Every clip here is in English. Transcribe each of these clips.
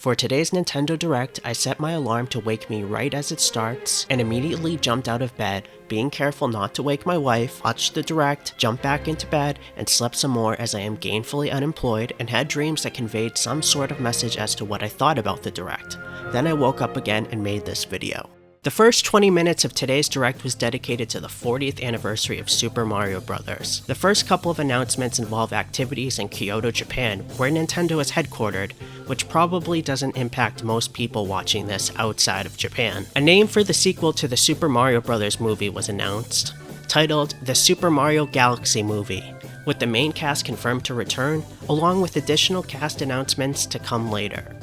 For today's Nintendo Direct, I set my alarm to wake me right as it starts, and immediately jumped out of bed, being careful not to wake my wife, watched the Direct, jumped back into bed, and slept some more as I am gainfully unemployed and had dreams that conveyed some sort of message as to what I thought about the Direct. Then I woke up again and made this video. The first 20 minutes of today's Direct was dedicated to the 40th anniversary of Super Mario Bros. The first couple of announcements involve activities in Kyoto, Japan, where Nintendo is headquartered, which probably doesn't impact most people watching this outside of Japan. A name for the sequel to the Super Mario Bros. Movie was announced, titled The Super Mario Galaxy Movie, with the main cast confirmed to return, along with additional cast announcements to come later.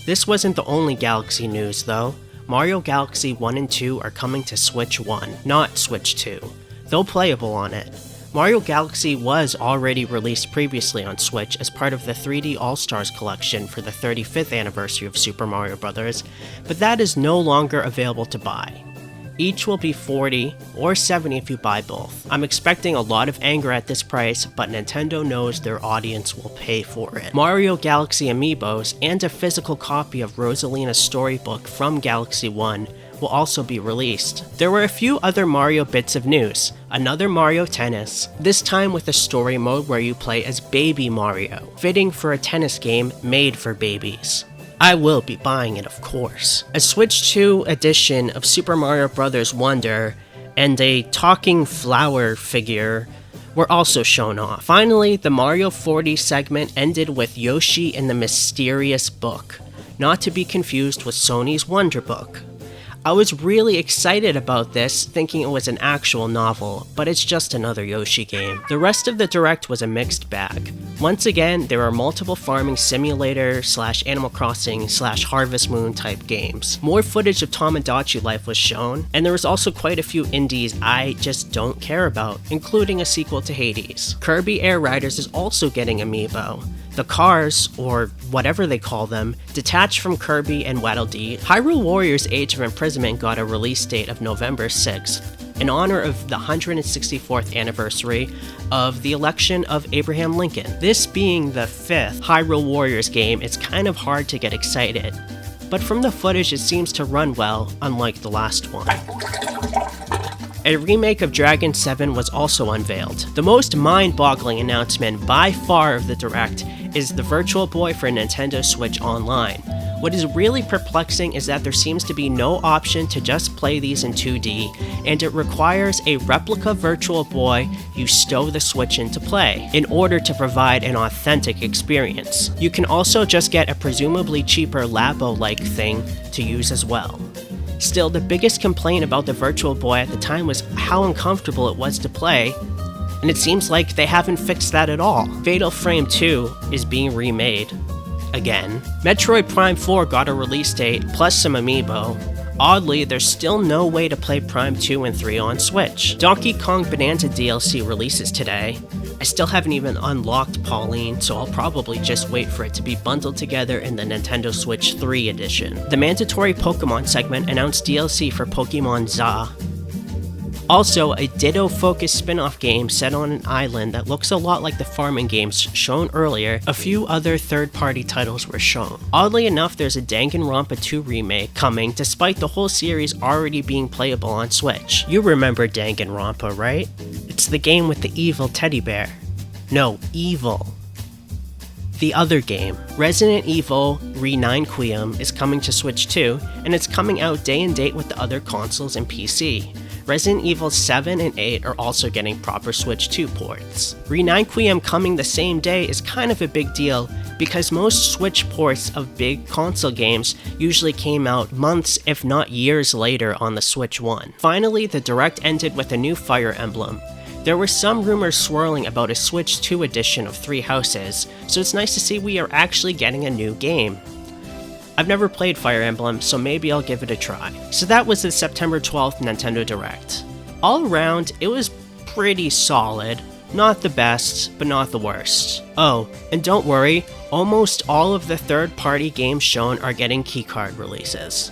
This wasn't the only Galaxy news though. Mario Galaxy 1 and 2 are coming to Switch 1, not Switch 2, though playable on it. Mario Galaxy was already released previously on Switch as part of the 3D All-Stars collection for the 35th anniversary of Super Mario Bros., but that is no longer available to buy. Each will be $40 or $70 if you buy both. I'm expecting a lot of anger at this price, but Nintendo knows their audience will pay for it. Mario Galaxy Amiibos and a physical copy of Rosalina's storybook from Galaxy 1 will also be released. There were a few other Mario bits of news. Another Mario Tennis, this time with a story mode where you play as Baby Mario, fitting for a tennis game made for babies. I will be buying it, of course. A Switch 2 edition of Super Mario Bros. Wonder and a talking flower figure were also shown off. Finally, the Mario 40 segment ended with Yoshi and the Mysterious Book, not to be confused with Sony's Wonder Book. I was really excited about this, thinking it was an actual novel, but it's just another Yoshi game. The rest of the Direct was a mixed bag. Once again, there are multiple farming simulator / Animal Crossing / Harvest Moon type games. More footage of Tomodachi Life was shown, and there was also quite a few indies I just don't care about, including a sequel to Hades. Kirby Air Riders is also getting amiibo. The cars, or whatever they call them, detach from Kirby and Waddle Dee. Hyrule Warriors Age of Imprisonment got a release date of November 6th, in honor of the 164th anniversary of the election of Abraham Lincoln. This being the 5th Hyrule Warriors game, it's kind of hard to get excited, but from the footage it seems to run well, unlike the last one. A remake of Dragon 7 was also unveiled. The most mind-boggling announcement by far of the Direct is the Virtual Boy for Nintendo Switch Online. What is really perplexing is that there seems to be no option to just play these in 2D, and it requires a replica Virtual Boy you stow the Switch into play, in order to provide an authentic experience. You can also just get a presumably cheaper Labo-like thing to use as well. Still, the biggest complaint about the Virtual Boy at the time was how uncomfortable it was to play, and it seems like they haven't fixed that at all. Fatal Frame 2 is being remade. Again. Metroid Prime 4 got a release date, plus some amiibo. Oddly, there's still no way to play Prime 2 and 3 on Switch. Donkey Kong Bonanza DLC releases today. I still haven't even unlocked Pauline, so I'll probably just wait for it to be bundled together in the Nintendo Switch 3 edition. The mandatory Pokemon segment announced DLC for Pokemon ZA. Also, a Ditto-focused spin-off game set on an island that looks a lot like the farming games shown earlier. A few other third-party titles were shown. Oddly enough, there's a Danganronpa 2 remake coming, despite the whole series already being playable on Switch. You remember Danganronpa, right? It's the game with the evil teddy bear. No, evil. The other game, Resident Evil Reninquiem, is coming to Switch 2, and it's coming out day and date with the other consoles and PC. Resident Evil 7 and 8 are also getting proper Switch 2 ports. Reninquiem coming the same day is kind of a big deal because most Switch ports of big console games usually came out months if not years later on the Switch 1. Finally, the Direct ended with a new Fire Emblem. There were some rumors swirling about a Switch 2 edition of Three Houses, so it's nice to see we are actually getting a new game. I've never played Fire Emblem, so maybe I'll give it a try. So that was the September 12th Nintendo Direct. All around, it was pretty solid. Not the best, but not the worst. Oh, and don't worry, almost all of the third-party games shown are getting keycard releases.